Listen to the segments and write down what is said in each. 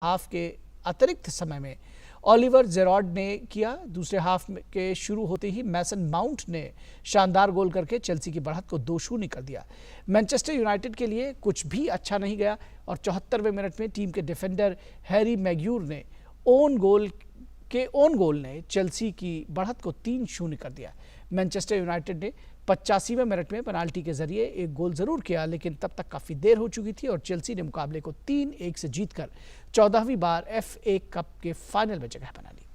Half के अतिरिक्त समय में ओलिवर जेरार्ड ने किया। दूसरे हाफ के शुरू होते ही मैसन माउंट ने शानदार गोल करके चेल्सी की बढ़त को 2-0 कर दिया। मैनचेस्टर यूनाइटेड के लिए कुछ भी अच्छा नहीं गया और 74वें मिनट में टीम के डिफेंडर हैरी मैग्यूर ने ओन गोल ने चेल्सी की बढ़त को 3-0 कर दिया। मैनचेस्टर यूनाइटेड ने 85वें मिनट में पेनाल्टी के जरिए एक गोल जरूर किया, लेकिन तब तक काफी देर हो चुकी थी और चेल्सी ने मुकाबले को 3-1 से जीतकर 14वीं बार FA कप के फाइनल में जगह बना ली।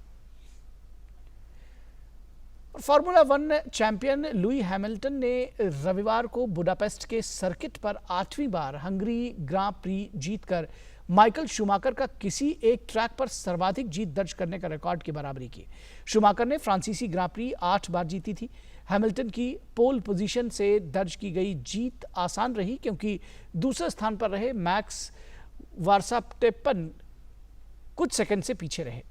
फार्मूला 1 चैंपियन लुई हैमिल्टन ने रविवार को बुडापेस्ट के सर्किट पर 8वीं बार हंगरी ग्रां प्री जीतकर माइकल शूमाकर का किसी एक ट्रैक पर सर्वाधिक जीत दर्ज करने का रिकॉर्ड की बराबरी की। शूमाकर ने फ्रांसीसी ग्रां प्री 8 बार जीती थी। हैमिल्टन की पोल पोजीशन से दर्ज की गई जीत आसान रही, क्योंकि दूसरे स्थान पर रहे मैक्स वर्स्टैपेन कुछ सेकंड से पीछे रहे।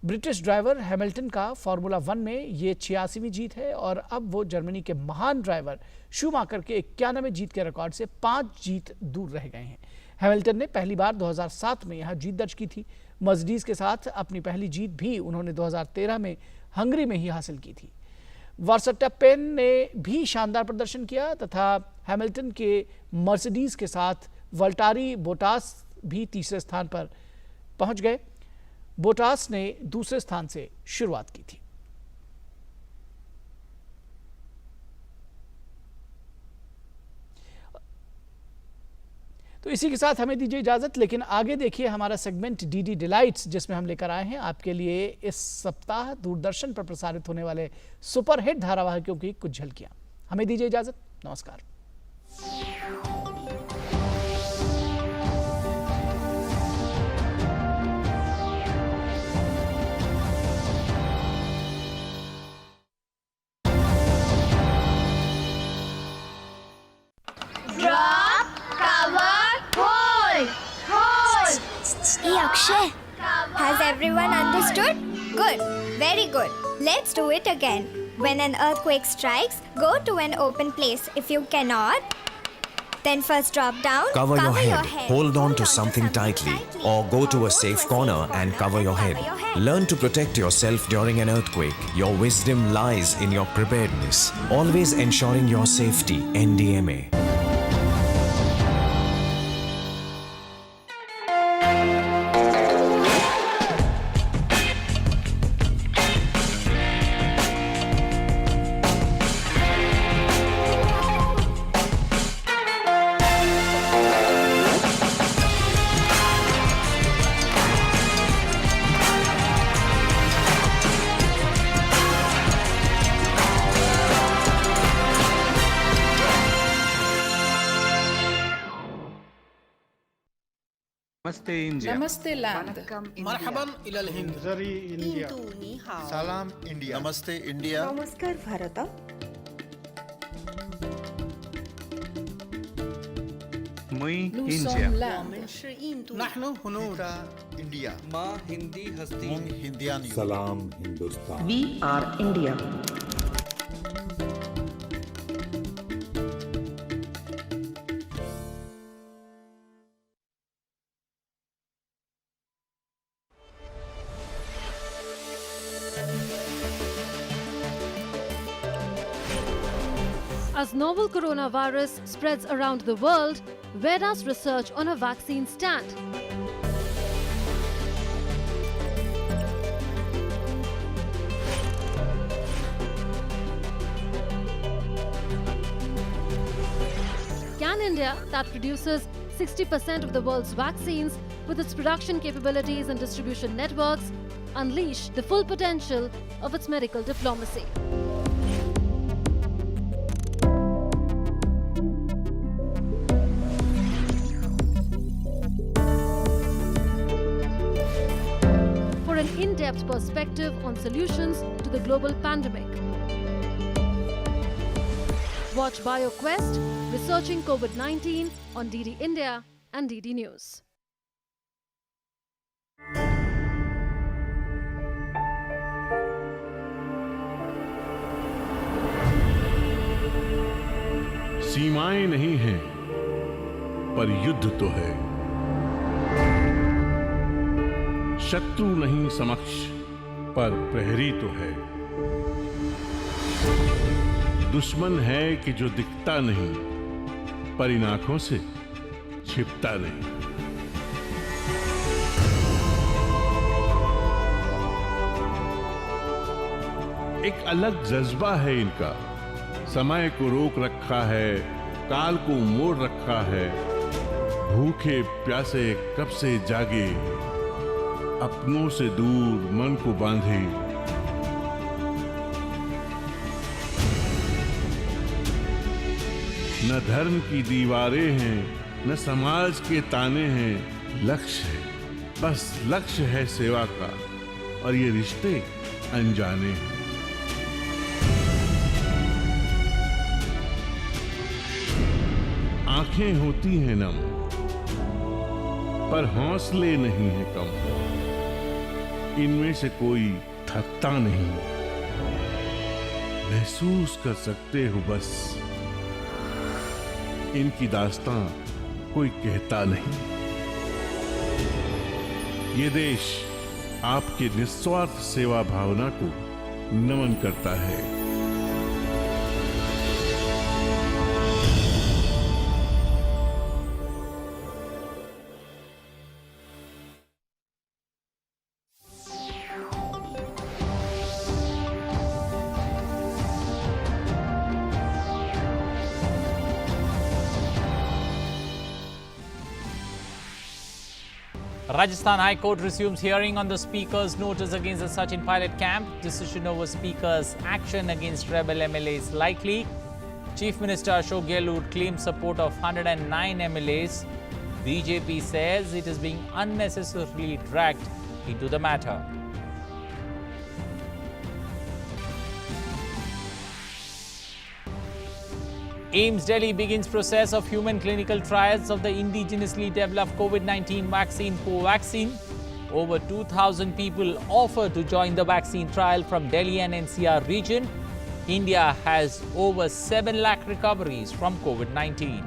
ब्रिटिश ड्राइवर हैमिल्टन का फार्मूला 1 में ये 86वीं जीत है और अब वो जर्मनी के महान ड्राइवर शूमाकर के 91वें जीत के रिकॉर्ड से 5 जीत दूर रह गए हैं। हैमिल्टन ने पहली बार 2007 में यहां जीत दर्ज की थी। मर्सिडीज के साथ अपनी पहली जीत भी उन्होंने 2013 में हंगरी में ही हासिल की थी। वर्स्टैपेन ने भी शानदार प्रदर्शन किया तथा हैमिल्टन के मर्सिडीज के साथ वल्टारी बोटास भी तीसरे स्थान पर पहुंच गए। बोटास ने दूसरे स्थान से शुरुआत की थी। तो इसी के साथ हमें दीजिए इजाजत, लेकिन आगे देखिए हमारा सेगमेंट डीडी डिलाइट्स, जिसमें हम लेकर आए हैं आपके लिए इस सप्ताह दूरदर्शन पर प्रसारित होने वाले सुपरहिट धारावाहिकों की कुछ झलकियां। हमें दीजिए इजाजत, नमस्कार। Hey Akshay, has everyone understood? Good, very good. Let's do it again. When an earthquake strikes, go to an open place. If you cannot, then first drop down, cover your head. Hold on to something tightly or go to a safe corner and cover your head. Learn to protect yourself during an earthquake. Your wisdom lies in your preparedness. Always ensuring your safety. NDMA. नमस्ते India. नमस्ते land. मरहबन इलल Hind. जरी India. सलाम India. नमस्ते India. नमस्कार भारत। मुई India. नहनु हुनूर India. माँ हिंदी हस्ती। हिंदियानी। सलाम Hindustan. We are India. As novel coronavirus spreads around the world, where does research on a vaccine stand? Can India, that produces 60% of the world's vaccines, with its production capabilities and distribution networks, unleash the full potential of its medical diplomacy? For an in-depth perspective on solutions to the global pandemic, watch BioQuest, Researching COVID-19 on DD India and DD News. सीमाएं नहीं हैं, पर युद्ध तो है। शत्रु नहीं समक्ष, पर प्रहरी तो है। दुश्मन है कि जो दिखता नहीं, पर इन आंखों से छिपता नहीं। एक अलग जज्बा है इनका, समय को रोक रखा है, काल को मोड़ रखा है। भूखे प्यासे कब से जागे, अपनों से दूर मन को बांधे। न धर्म की दीवारें हैं, न समाज के ताने हैं। लक्ष्य है, बस लक्ष्य है सेवा का, और ये रिश्ते अनजाने हैं। आंखें होती हैं नम, पर हौसले नहीं है कम। इनमें से कोई थकता नहीं, महसूस कर सकते हो बस। इनकी दास्तां कोई कहता नहीं। ये देश आपके निस्वार्थ सेवा भावना को नमन करता है। Rajasthan High Court resumes hearing on the Speaker's notice against the Sachin Pilot camp. Decision over Speaker's action against rebel MLAs likely. Chief Minister Ashok Gehlot claims support of 109 MLAs. BJP says it is being unnecessarily dragged into the matter. AIIMS Delhi begins process of human clinical trials of the indigenously developed COVID-19 vaccine Covaxin. Over 2,000 people offer to join the vaccine trial from Delhi and NCR region. India has over 7 lakh recoveries from COVID-19.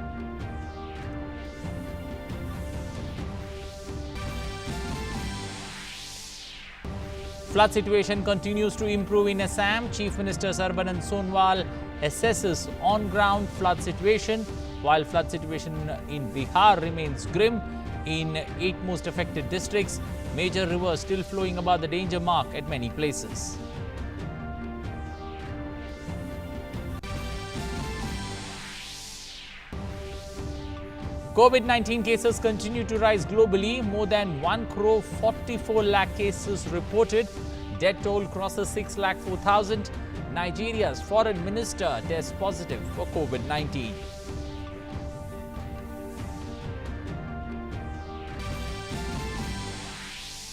Flood situation continues to improve in Assam. Chief Minister Sarbanand Sonowal assesses on-ground flood situation, while flood situation in Bihar remains grim. In 8 most affected districts, major rivers still flowing above the danger mark at many places. COVID-19 cases continue to rise globally. More than 1,44 lakh cases reported. Death toll crosses 6,04,000. Nigeria's foreign minister tests positive for COVID-19.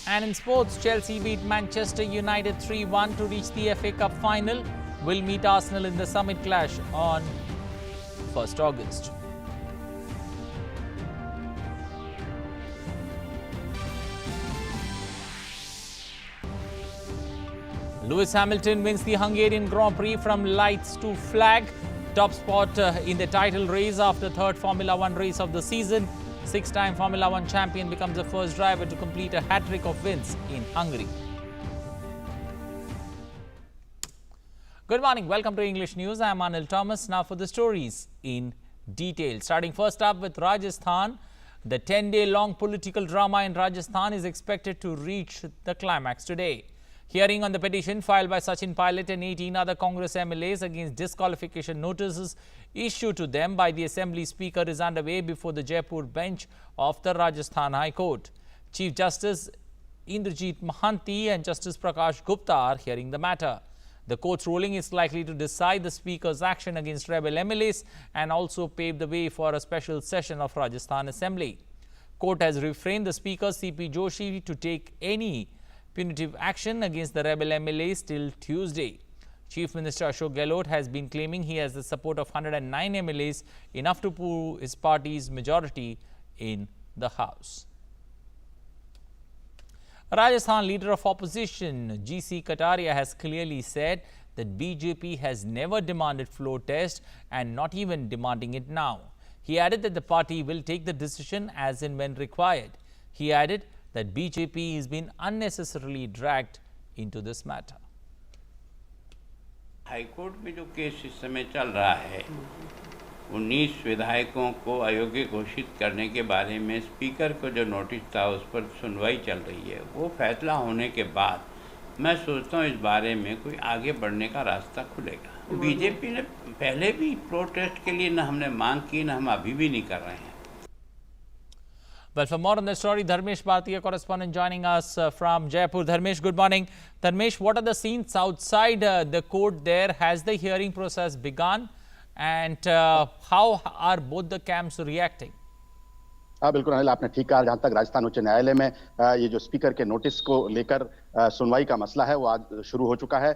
And in sports, Chelsea beat Manchester United 3-1 to reach the FA Cup final. Will meet Arsenal in the Summit clash on 1st August. Lewis Hamilton wins the Hungarian Grand Prix from lights to flag. Top spot in the title race after third Formula One race of the season. 6-time Formula One champion becomes the first driver to complete a hat-trick of wins in Hungary. Good morning. Welcome to English News. I am Anil Thomas. Now for the stories in detail. Starting first up with Rajasthan. The 10-day-long political drama in Rajasthan is expected to reach the climax today. Hearing on the petition filed by Sachin Pilot and 18 other Congress MLAs against disqualification notices issued to them by the Assembly Speaker is underway before the Jaipur bench of the Rajasthan High Court. Chief Justice Indrajit Mohanty and Justice Prakash Gupta are hearing the matter. The court's ruling is likely to decide the Speaker's action against rebel MLAs and also pave the way for a special session of Rajasthan Assembly. Court has refrained the Speaker CP Joshi to take any punitive action against the rebel MLAs till Tuesday. Chief Minister Ashok Gehlot has been claiming he has the support of 109 MLAs, enough to prove his party's majority in the House. Rajasthan leader of opposition GC Kataria has clearly said that BJP has never demanded floor test and not even demanding it now. He added that the party will take the decision as and when required. He added, that BJP has been unnecessarily dragged into this matter. High court में जो case इस समय चल रहा है 19 विधायकों को अयोग्य घोषित करने के बारे में स्पीकर को जो नोटिस था उस पर सुनवाई चल रही है, वो फैसला होने के बाद मैं सोचता हूँ इस बारे में कोई आगे बढ़ने का रास्ता खुलेगा। बीजेपी ने पहले भी प्रोटेस्ट के लिए न हमने मांग की, न हम अभी भी नहीं कर रहे हैं। Well, for more on the story, Dharmesh Bhatia, correspondent, joining us from Jaipur. Dharmesh, good morning. Dharmesh, what are the scenes outside the court there? Has the hearing process begun? And how are both the camps reacting? बिल्कुल अनिल, आपने ठीक कहा। जहां तक राजस्थान उच्च न्यायालय में ये जो स्पीकर के नोटिस को लेकर सुनवाई का मसला है वो आज शुरू हो चुका है।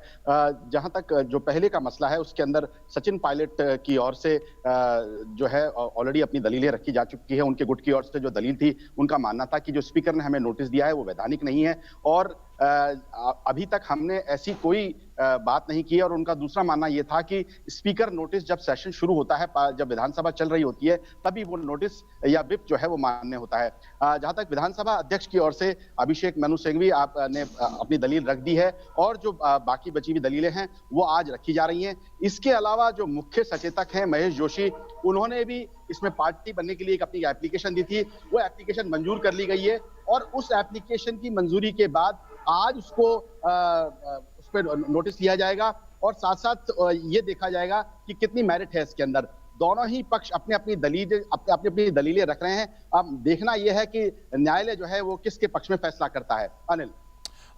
जहां तक जो पहले का मसला है उसके अंदर सचिन पायलट की ओर से जो है ऑलरेडी अपनी दलीलें रखी जा चुकी है। उनके गुट की ओर से जो दलील थी, उनका मानना था कि जो स्पीकर ने हमें नोटिस दिया है वो वैधानिक नहीं है और अभी तक हमने ऐसी कोई बात नहीं की। और उनका दूसरा मानना यह था कि स्पीकर नोटिस जब सेशन शुरू होता है, जब विधानसभा चल रही होती है, तभी वो नोटिस या व्हिप जो है वो मान्य होता है। जहां तक विधानसभा अध्यक्ष की ओर से अभिषेक मनु सिंघवी आपने अपनी दलील रख दी है और जो बाकी बची हुई दलीलें हैं वो आज रखी जा रही हैं। इसके अलावा जो मुख्य सचेतक हैं महेश जोशी, उन्होंने भी इसमें पार्टी बनने के लिए एक अपनी एप्लीकेशन दी थी। वो एप्लीकेशन मंजूर कर ली गई है और उस एप्लीकेशन की मंजूरी के बाद आज उसको उस पर नोटिस लिया जाएगा और साथ साथ ये देखा जाएगा कि कितनी मेरिट है इसके अंदर। दोनों ही पक्ष अपनी अपनी दलीलें रख रहे हैं। अब देखना यह है कि न्यायालय जो है वो किसके पक्ष में फैसला करता है। Anil,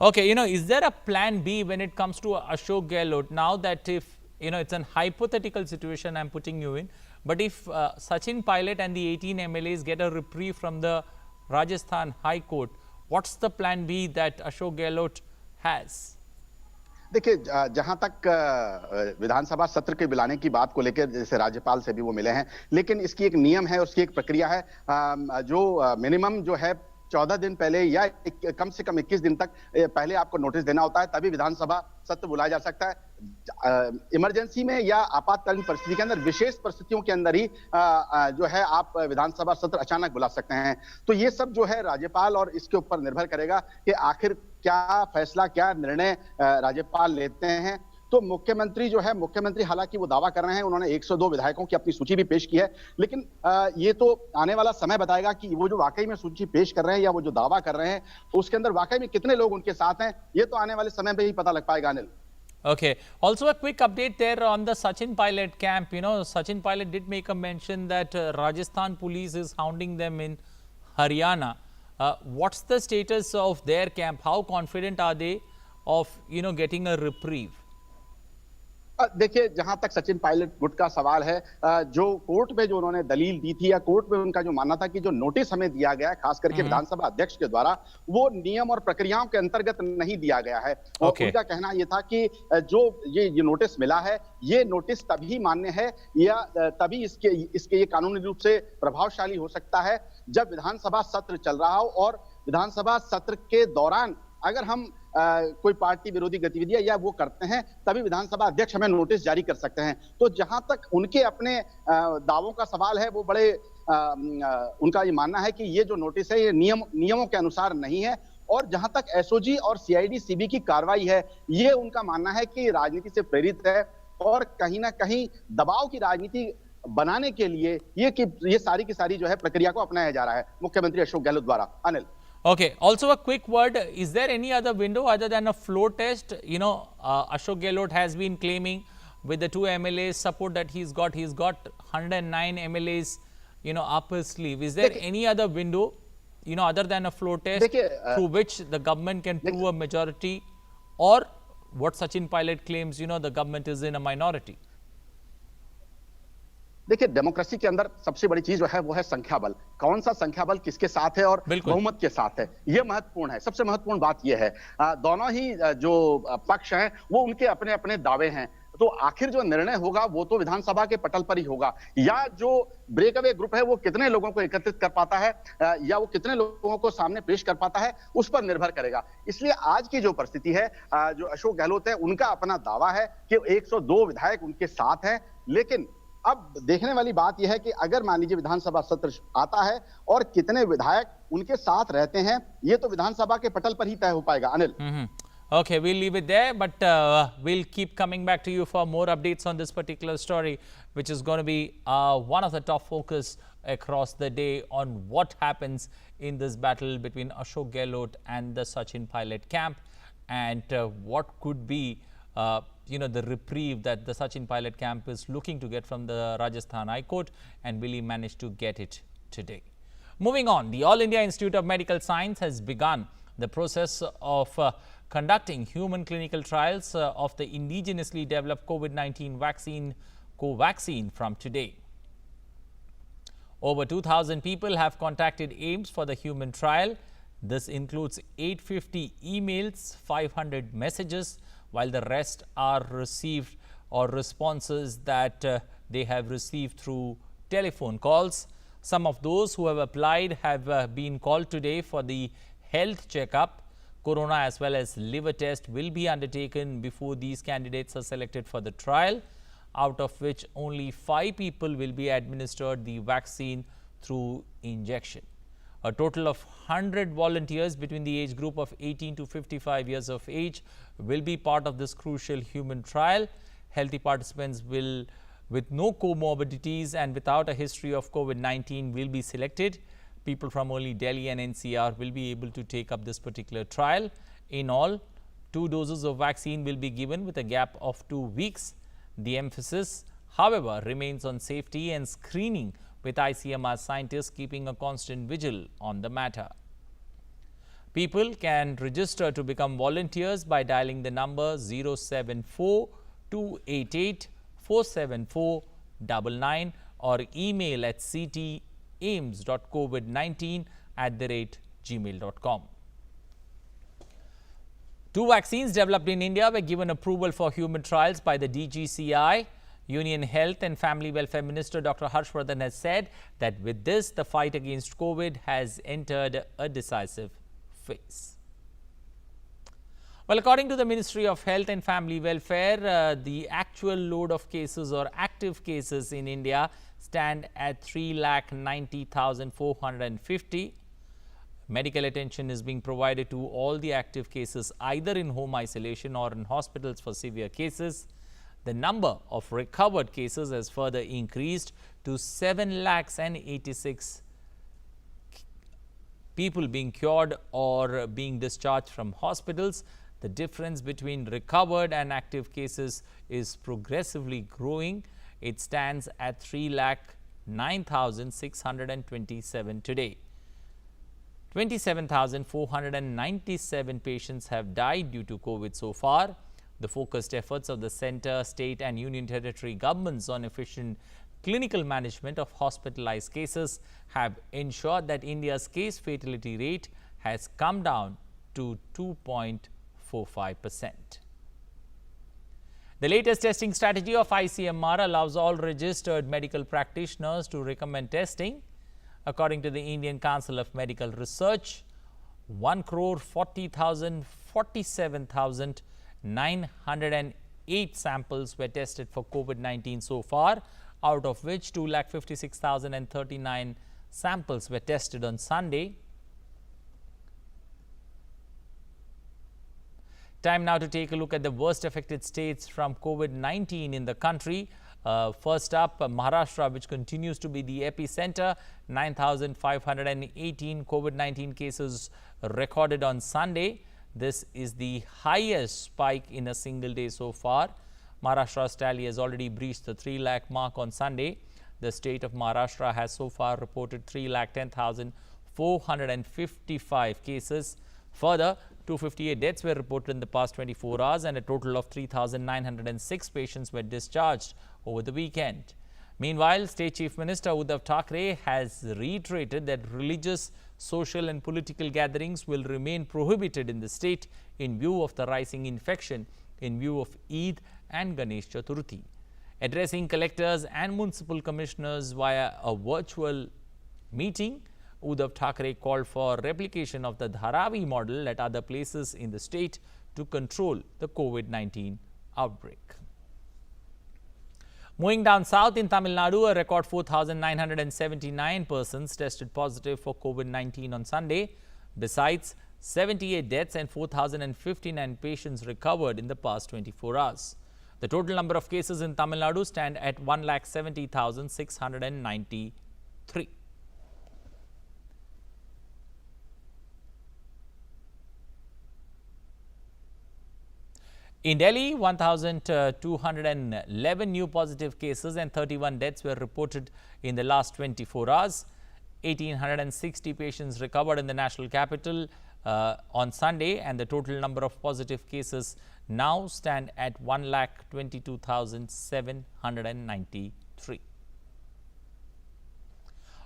Okay, is there a plan B when it comes to Ashok Gehlot? Now that if, it's an hypothetical situation I'm putting you in, but if Sachin Pilot and the 18 MLAs get a reprieve from the Rajasthan High Court, what's the plan B that Ashok Gehlot has? देखिए, जहां तक विधानसभा सत्र के बुलाने की बात को लेकर जैसे राज्यपाल से भी वो मिले हैं, लेकिन इसकी एक नियम है, उसकी एक प्रक्रिया है। जो मिनिमम जो है 14 दिन पहले या कम से कम 21 दिन तक पहले आपको नोटिस देना होता है, तभी विधानसभा सत्र बुलाया जा सकता है। इमरजेंसी में या आपातकालीन परिस्थिति के अंदर, विशेष परिस्थितियों के अंदर ही जो है आप विधानसभा सत्र अचानक बुला सकते हैं। तो ये सब जो है राज्यपाल और इसके ऊपर निर्भर करेगा कि आखिर क्या फैसला, क्या निर्णय राज्यपाल लेते हैं। तो मुख्यमंत्री हालांकि वो दावा कर रहे हैं, उन्होंने 102 विधायकों की अपनी सूची भी पेश की है, लेकिन ये तो आने वाला समय बताएगा कि वो जो वाकई में सूची पेश कर रहे हैं या वो जो दावा कर रहे हैं उसके अंदर वाकई में कितने लोग उनके साथ हैं, ये तो आने वाले समय में ही पता लग पाएगा। Anil, Okay. Also a quick update there on the Sachin Pilot camp. Sachin Pilot did make a mention that Rajasthan police is hounding them in Haryana. What's the status of their camp? How confident are they of, getting a reprieve? देखिए, जहां तक सचिन पायलट गुट का सवाल है, जो court में जो उन्होंने दलील दी थी या कोर्ट में उनका जो मानना था कि जो नोटिस हमें दिया गया है खास करके विधानसभा अध्यक्ष के द्वारा, वो नियम और प्रक्रियाओं के अंतर्गत नहीं दिया गया है। और उनका कहना ये था कि जो ये नोटिस मिला है, ये नोटिस तभी मान्य है या तभी इसके ये कानूनी रूप से प्रभावशाली हो सकता है जब विधानसभा सत्र चल रहा हो और विधानसभा सत्र के दौरान अगर हम कोई पार्टी विरोधी गतिविधियां या वो करते हैं, तभी विधानसभा अध्यक्ष हमें नोटिस जारी कर सकते हैं। तो जहां तक उनके अपने दावों का सवाल है, वो बड़े उनका ये मानना है कि ये जो नोटिस है ये नियमों के अनुसार नहीं है। और जहां तक एसओजी और सीआईडी सीबी की कार्रवाई है, ये उनका मानना है कि राजनीति से प्रेरित है और कहीं ना कहीं दबाव की राजनीति बनाने के लिए ये सारी की सारी जो है प्रक्रिया को अपनाया जा रहा है मुख्यमंत्री अशोक गहलोत द्वारा। Anil, Okay. Also a quick word, is there any other window other than a floor test? Ashok Gehlot has been claiming with the 2 MLAs support that he's got 109 MLAs, up his sleeve. Is there any other window, other than a floor test through which the government can prove a majority, or what Sachin Pilot claims, the government is in a minority? देखिए, democracy के अंदर सबसे बड़ी चीज जो है वो है संख्या बल। कौन सा संख्या बल किसके साथ है और बहुमत के साथ है, ये महत्वपूर्ण है। सबसे महत्वपूर्ण बात ये है, दोनों ही जो पक्ष हैं वो उनके अपने अपने दावे हैं। तो आखिर जो निर्णय होगा वो तो विधानसभा के पटल पर ही होगा, या जो ब्रेकअवे ग्रुप है वो कितने लोगों को एकत्रित कर पाता है या वो कितने लोगों को सामने पेश कर पाता है, उस पर निर्भर करेगा। इसलिए आज की जो परिस्थिति है, जो अशोक गहलोत है उनका अपना दावा है कि 102 विधायक उनके साथ हैं, लेकिन अब देखने वाली बात यह है कि अगर मान लीजिए विधानसभा सत्र आता है और कितने विधायक उनके साथ रहते हैं, ये तो विधानसभा के पटल पर ही तय हो पाएगा। Anil, Okay, we'll leave it there, but we'll keep coming back to you for more updates on this particular story, which is going to be one of the top focus across the day on what happens in this battle between Ashok Gehlot and the Sachin Pilot camp, and what could be the reprieve that the Sachin Pilot camp is looking to get from the Rajasthan High Court, and will he manage to get it today? Moving on, the All India Institute of Medical Science has begun the process of conducting human clinical trials of the indigenously developed COVID-19 vaccine Covaxin from today. Over 2,000 people have contacted AIIMS for the human trial. This includes 850 emails, 500 messages, while the rest are received or responses that they have received through telephone calls. Some of those who have applied have been called today for the health checkup. Corona as well as liver test will be undertaken before these candidates are selected for the trial, out of which only 5 people will be administered the vaccine through injection. A total of 100 volunteers between the age group of 18 to 55 years of age will be part of this crucial human trial. Healthy participants will, with no comorbidities and without a history of COVID-19, will be selected. People from only Delhi and NCR will be able to take up this particular trial. In all, 2 doses of vaccine will be given with a gap of 2 weeks. The emphasis, however, remains on safety and screening, with ICMR scientists keeping a constant vigil on the matter. People can register to become volunteers by dialing the number 074-288-47499 or email at ctaims.covid19@gmail.com. 2 vaccines developed in India were given approval for human trials by the DGCI. Union Health and Family Welfare Minister Dr. Harshvardhan has said that with this, the fight against COVID has entered a decisive phase. Well, according to the Ministry of Health and Family Welfare, the actual load of cases or active cases in India stand at 3,90,450. Medical attention is being provided to all the active cases either in home isolation or in hospitals for severe cases. The number of recovered cases has further increased to 7,86,000 people being cured or being discharged from hospitals. The difference between recovered and active cases is progressively growing. It stands at 3,09,627 today. 27,497 patients have died due to COVID so far. The focused efforts of the centre, state and union territory governments on efficient clinical management of hospitalized cases have ensured that India's case fatality rate has come down to 2.45%. The latest testing strategy of ICMR allows all registered medical practitioners to recommend testing. According to the Indian Council of Medical Research, 1,40,47,908 samples were tested for COVID-19 so far, out of which 2,56,039 samples were tested on Sunday. Time now to take a look at the worst affected states from COVID-19 in the country. First up, Maharashtra, which continues to be the epicenter. 9,518 COVID-19 cases recorded on Sunday. This is the highest spike in a single day so far. Maharashtra's tally has already breached the 3 lakh mark on Sunday. The state of Maharashtra has so far reported 3,10,455 cases. Further, 258 deaths were reported in the past 24 hours and a total of 3,906 patients were discharged over the weekend. Meanwhile, State Chief Minister Uddhav Thackeray has reiterated that religious, social and political gatherings will remain prohibited in the state in view of the rising infection in view of Eid and Ganesh Chaturthi. Addressing collectors and municipal commissioners via a virtual meeting, Uddhav Thackeray called for replication of the Dharavi model at other places in the state to control the COVID-19 outbreak. Moving down south in Tamil Nadu, a record 4,979 persons tested positive for COVID-19 on Sunday. Besides, 78 deaths and 4,059 patients recovered in the past 24 hours. The total number of cases in Tamil Nadu stand at 1,70,693. In Delhi, 1,211 new positive cases and 31 deaths were reported in the last 24 hours. 1,860 patients recovered in the national capital on Sunday, and the total number of positive cases now stand at 1,22,793.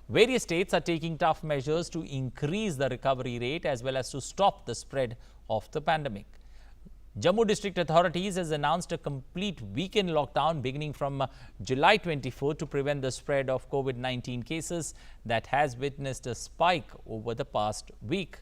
Various states are taking tough measures to increase the recovery rate as well as to stop the spread of the pandemic. Jammu District Authorities has announced a complete weekend lockdown beginning from July 24 to prevent the spread of COVID-19 cases that has witnessed a spike over the past week.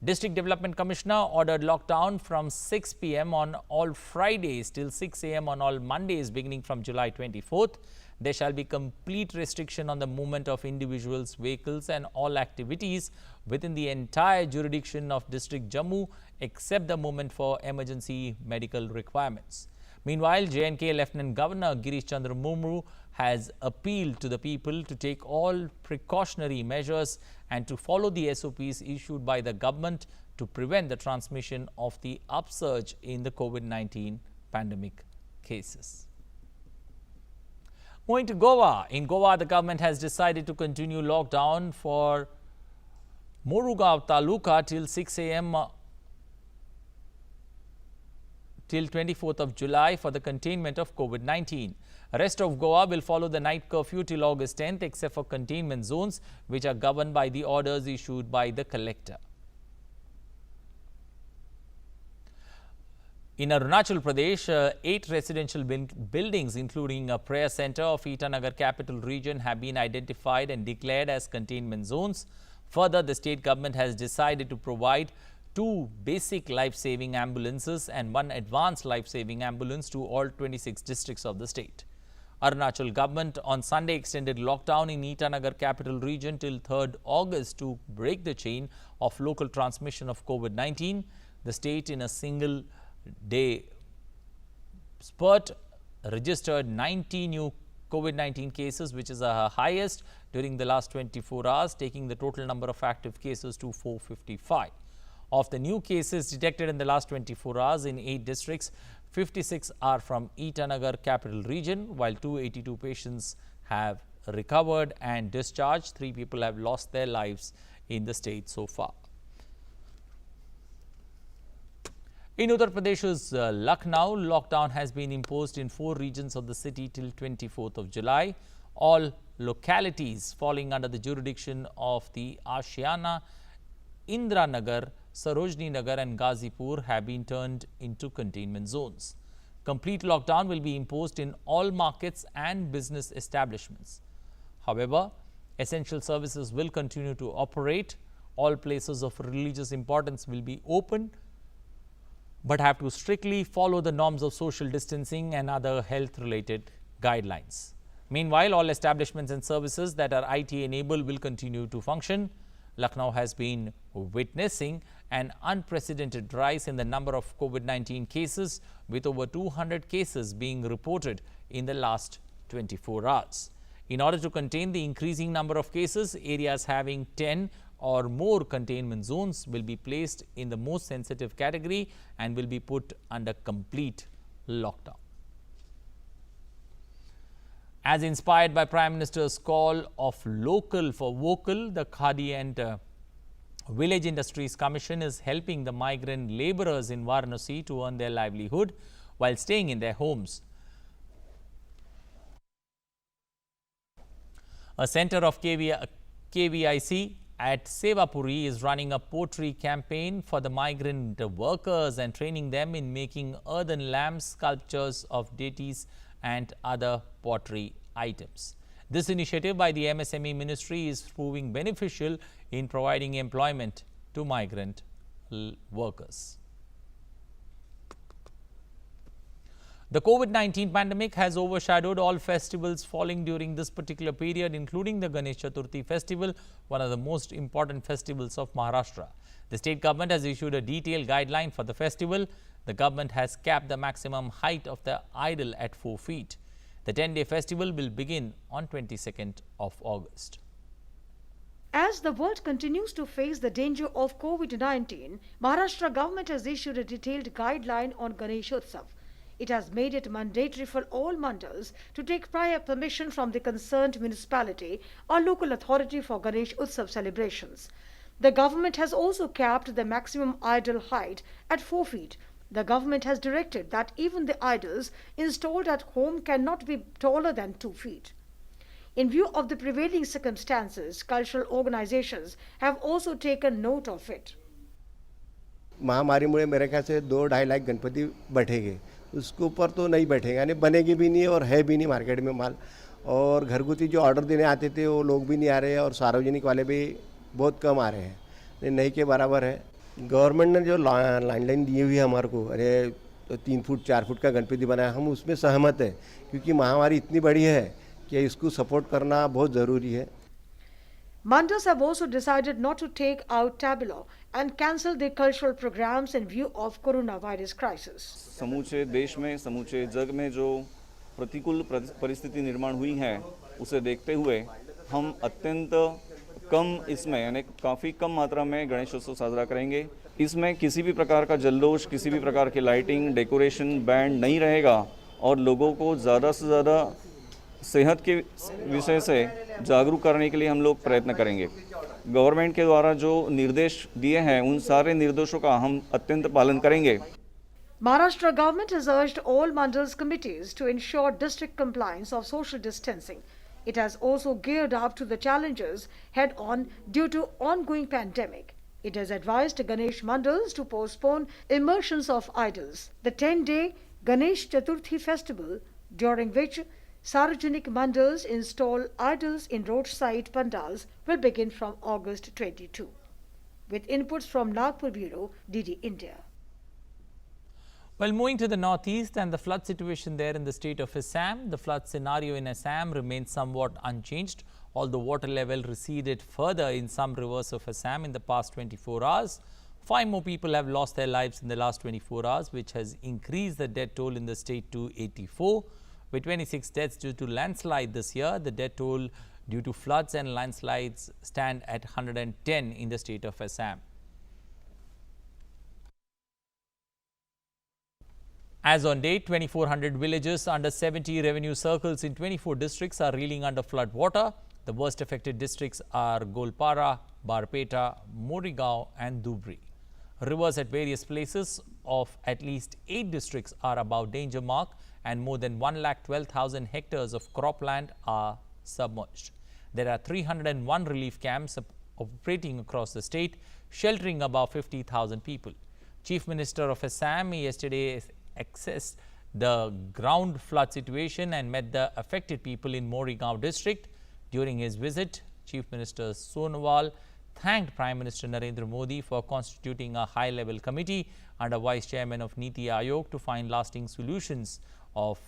District Development Commissioner ordered lockdown from 6 p.m. on all Fridays till 6 a.m. on all Mondays beginning from July 24th. There shall be complete restriction on the movement of individuals, vehicles and all activities within the entire jurisdiction of District Jammu except the movement for emergency medical requirements. Meanwhile, J&K Lieutenant Governor Girish Chandra Murmu has appealed to the people to take all precautionary measures and to follow the SOPs issued by the government to prevent the transmission of the upsurge in the COVID-19 pandemic cases. Moving to Goa. In Goa, the government has decided to continue lockdown for Morugao Taluka till 6 a.m. till 24th of July for the containment of COVID-19. Rest of Goa will follow the night curfew till August 10th except for containment zones which are governed by the orders issued by the collector. In Arunachal Pradesh, 8 residential buildings including a prayer center of Itanagar capital region have been identified and declared as containment zones. Further, the state government has decided to provide 2 basic life-saving ambulances and 1 advanced life-saving ambulance to all 26 districts of the state. Arunachal government on Sunday extended lockdown in Itanagar capital region till 3rd August to break the chain of local transmission of COVID-19. The state in a single day spurt registered 90 new COVID-19 cases, which is the highest during the last 24 hours, taking the total number of active cases to 455. Of the new cases detected in the last 24 hours in 8 districts, 56 are from Itanagar capital region, while 282 patients have recovered and discharged. 3 people have lost their lives in the state so far. In Uttar Pradesh's Lucknow, lockdown has been imposed in 4 regions of the city till 24th of July. All localities falling under the jurisdiction of the Ashiana, Indranagar, Sarojini Nagar and Ghazipur have been turned into containment zones. Complete lockdown will be imposed in all markets and business establishments. However, essential services will continue to operate. All places of religious importance will be open, but have to strictly follow the norms of social distancing and other health-related guidelines. Meanwhile, all establishments and services that are IT enabled will continue to function. Lucknow has been witnessing an unprecedented rise in the number of COVID-19 cases, with over 200 cases being reported in the last 24 hours. In order to contain the increasing number of cases, areas having 10 or more containment zones will be placed in the most sensitive category and will be put under complete lockdown. As inspired by Prime Minister's call of local for vocal, the Khadi and Village Industries Commission is helping the migrant laborers in Varanasi to earn their livelihood while staying in their homes. A center of KVIC at Sevapuri is running a pottery campaign for the migrant workers and training them in making earthen lamps, sculptures of deities and other pottery items. This initiative by the MSME ministry is proving beneficial in providing employment to migrant workers. The COVID-19 pandemic has overshadowed all festivals falling during this particular period, including the Ganesh Chaturthi festival, one of the most important festivals of Maharashtra. The state government has issued a detailed guideline for the festival. The government has capped the maximum height of the idol at 4 feet. The 10-day festival will begin on 22nd of August. As the world continues to face the danger of COVID-19, Maharashtra government has issued a detailed guideline on Ganesh Utsav. It has made it mandatory for all mandals to take prior permission from the concerned municipality or local authority for Ganesh Utsav celebrations. The government has also capped the maximum idol height at 4 feet. The government has directed that even the idols installed at home cannot be taller than 2 feet. In view of the prevailing circumstances, cultural organizations have also taken note of it. महामारी मेरे ख्याल से 2-2.5 लाख गणपति बैठेंगे, उसके ऊपर तो नहीं बैठेगा, यानी बनेगी भी नहीं और है भी नहीं मार्केट में माल। और घरगुती जो ऑर्डर देने आते थे वो लोग भी नहीं आ रहे हैं और सार्वजनिक वाले भी बहुत कम आ रहे हैं, नहीं के बराबर है। गवर्नमेंट ने जो लाइन दी हुई है हमारे को, अरे तो 3 फुट 4 फुट का गणपति बनाया, हम उसमें सहमत है क्योंकि महामारी इतनी बड़ी है कि इसको सपोर्ट करना बहुत ज़रूरी है। Mandals have also decided not to take out tableau and cancel their cultural programs in view of coronavirus crisis. समूचे देश में, समूचे जग में जो प्रतिकूल परिस्थिति निर्माण हुई है, उसे देखते हुए हम अत्यंत कम इसमें यानी काफ़ी कम मात्रा में गणेशोत्सव साजरा करेंगे। इसमें किसी भी प्रकार का जल्लोष, किसी भी प्रकार की लाइटिंग, डेकोरेशन, बैंड नहीं रहेगा और लोगों को ज़्यादा से ज़्यादा सेहत के विषय से जागरूक करने के लिए हम लोग प्रयत्न करेंगे। गवर्नमेंट के द्वारा जो निर्देश दिए हैं उन सारे निर्देशों का हम अत्यंत पालन करेंगे। Maharashtra government has urged all mandals committees to ensure district compliance of social distancing. It has also geared up to the challenges head on due to ongoing pandemic. It has advised Ganesh mandals to postpone immersions of idols. The 10-day Ganesh Chaturthi festival, during which Sarvajanik mandals install idols in roadside pandals, will begin from August 22. With inputs from Nagpur Bureau, DD India. Well, moving to the northeast and the flood situation there in the state of Assam, the flood scenario in Assam remains somewhat unchanged, although water level receded further in some rivers of Assam in the past 24 hours. 5 more people have lost their lives in the last 24 hours, which has increased the death toll in the state to 84. With 26 deaths due to landslide this year, the death toll due to floods and landslides stand at 110 in the state of Assam. As on date, 2,400 villages under 70 revenue circles in 24 districts are reeling under flood water. The worst affected districts are Golpara, Barpeta, Morigaon and Dhubri. Rivers at various places of at least 8 districts are above danger mark and more than 1,12,000 hectares of cropland are submerged. There are 301 relief camps operating across the state, sheltering about 50,000 people. Chief Minister of Assam yesterday accessed the ground flood situation and met the affected people in Morigaon district. During his visit, Chief Minister Sonowal thanked Prime Minister Narendra Modi for constituting a high-level committee under Vice Chairman of Niti Aayog to find lasting solutions of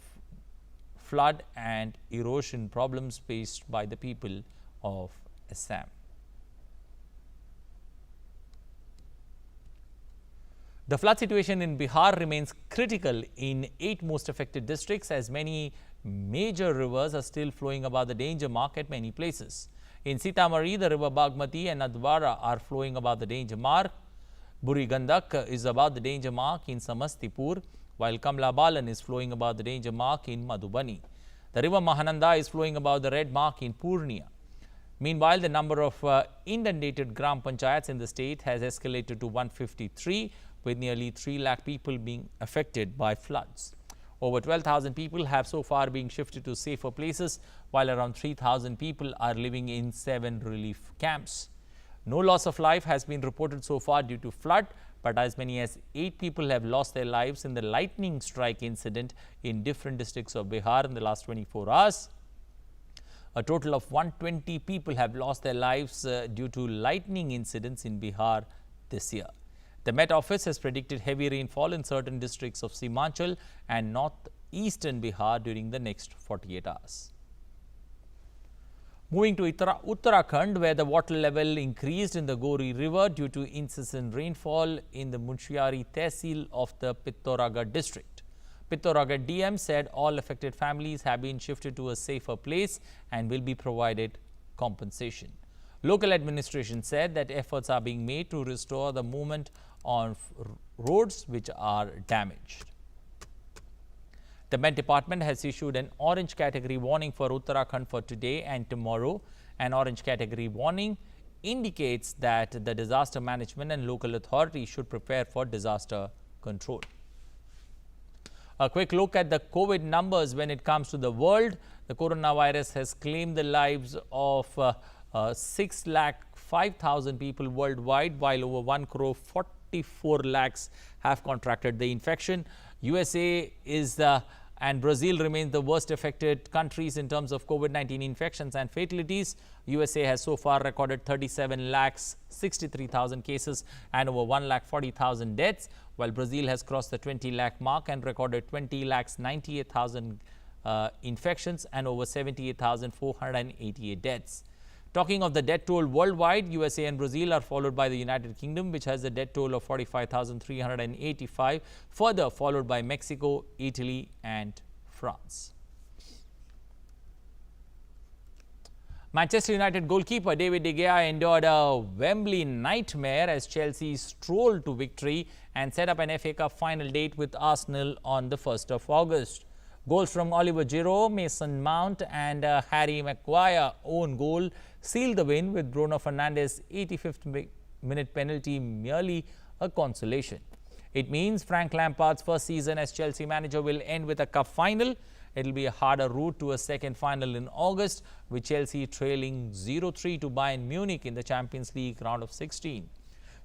flood and erosion problems faced by the people of Assam. The flood situation in Bihar remains critical in 8 most affected districts as many major rivers are still flowing above the danger mark at many places. In Sitamarhi, the river Bagmati and Adwara are flowing above the danger mark. Buri Gandak is above the danger mark in Samastipur, while Kamla Balan is flowing above the danger mark in Madhubani. The river Mahananda is flowing above the red mark in Purnia. Meanwhile, the number of inundated Gram Panchayats in the state has escalated to 153, with nearly 3 lakh people being affected by floods. Over 12,000 people have so far been shifted to safer places, while around 3,000 people are living in 7 relief camps. No loss of life has been reported so far due to flood, but as many as 8 people have lost their lives in the lightning strike incident in different districts of Bihar in the last 24 hours. A total of 120 people have lost their lives due to lightning incidents in Bihar this year. The Met Office has predicted heavy rainfall in certain districts of Simachal and eastern Bihar during the next 48 hours. Moving to Uttarakhand, where the water level increased in the Gori river due to incessant rainfall in the Munshiari Tehsil of the Pithoragarh district. Pithoragarh DM said all affected families have been shifted to a safer place and will be provided compensation. Local administration said that efforts are being made to restore the movement on roads which are damaged. The Met Department has issued an orange category warning for Uttarakhand for today and tomorrow. An orange category warning indicates that the disaster management and local authorities should prepare for disaster control. A quick look at the COVID numbers when it comes to the world. The coronavirus has claimed the lives of 6,05,000 people worldwide, while over 1,44 lakhs have contracted the infection. USA and Brazil remain the worst affected countries in terms of COVID-19 infections and fatalities. USA has so far recorded 37,63,000 cases and over 1,40,000 deaths, while Brazil has crossed the 20 lakh mark and recorded 20,98,000 infections and over 78,488 deaths. Talking of the death toll worldwide, USA and Brazil are followed by the United Kingdom, which has a death toll of 45,385, further followed by Mexico, Italy and France. Manchester United goalkeeper David De Gea endured a Wembley nightmare as Chelsea strolled to victory and set up an FA Cup final date with Arsenal on the 1st of August. Goals from Oliver Giroud, Mason Mount and Harry Maguire own goal sealed the win, with Bruno Fernandes' 85th minute penalty merely a consolation. It means Frank Lampard's first season as Chelsea manager will end with a cup final. It will be a harder route to a second final in August, with Chelsea trailing 0-3 to Bayern Munich in the Champions League round of 16.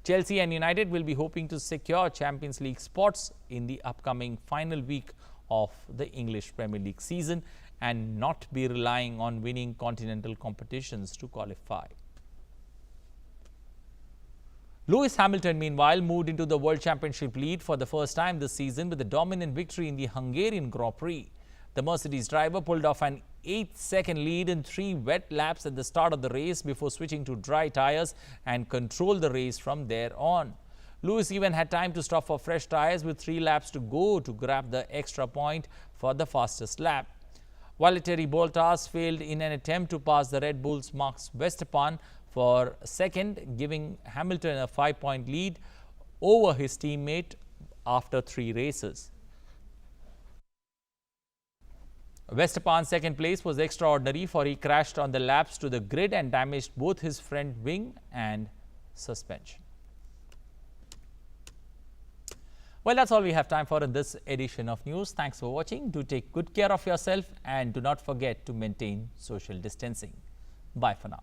Chelsea and United will be hoping to secure Champions League spots in the upcoming final week of the English Premier League season and not be relying on winning continental competitions to qualify. Lewis Hamilton, meanwhile, moved into the World Championship lead for the first time this season with a dominant victory in the Hungarian Grand Prix. The Mercedes driver pulled off an 8-second lead in 3 wet laps at the start of the race before switching to dry tires and controlled the race from there on. Lewis even had time to stop for fresh tires with 3 laps to go to grab the extra point for the fastest lap. Valtteri Bottas failed in an attempt to pass the Red Bull's Max Verstappen for second, giving Hamilton a 5-point lead over his teammate after 3 races. Verstappen's second place was extraordinary, for he crashed on the laps to the grid and damaged both his front wing and suspension. Well, that's all we have time for in this edition of news. Thanks for watching. Do take good care of yourself and do not forget to maintain social distancing. Bye for now.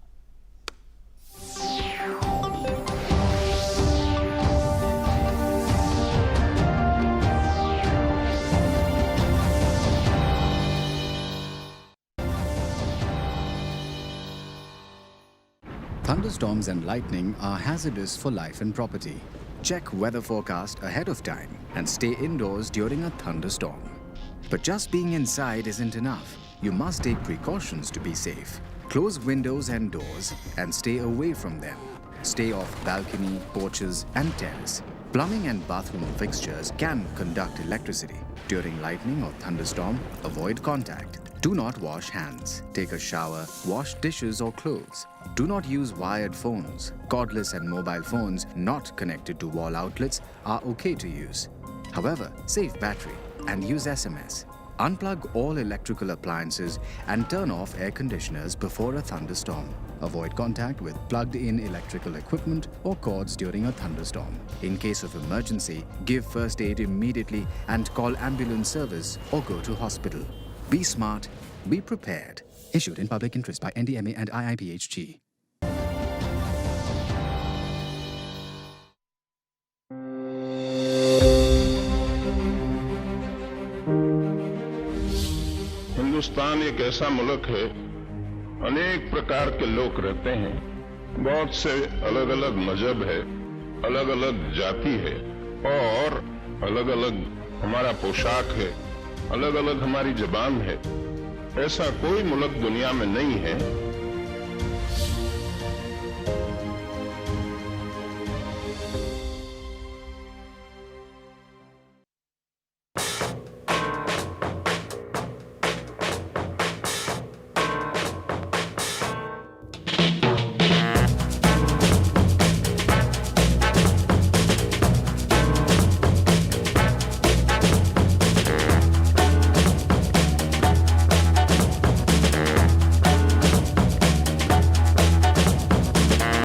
Thunderstorms and lightning are hazardous for life and property. Check weather forecast ahead of time and stay indoors during a thunderstorm. But just being inside isn't enough. You must take precautions to be safe. Close windows and doors and stay away from them. Stay off balcony, porches and terrace. Plumbing and bathroom fixtures can conduct electricity. During lightning or thunderstorm, avoid contact. Do not wash hands. Take a shower, wash dishes or clothes. Do not use wired phones. Cordless and mobile phones not connected to wall outlets are okay to use. However, save battery and use SMS. Unplug all electrical appliances and turn off air conditioners before a thunderstorm. Avoid contact with plugged-in electrical equipment or cords during a thunderstorm. In case of emergency, give first aid immediately and call ambulance service or go to hospital. Be smart, be prepared. Issued in public interest by NDMA and IIPHG. Hindustan एक ऐसा मुल्क है, अनेक प्रकार के लोग रहते हैं, बहुत से अलग अलग मजहब है, अलग अलग जाति है और अलग अलग हमारा पोशाक है, अलग अलग हमारी जबान है, ऐसा कोई मुल्क दुनिया में नहीं है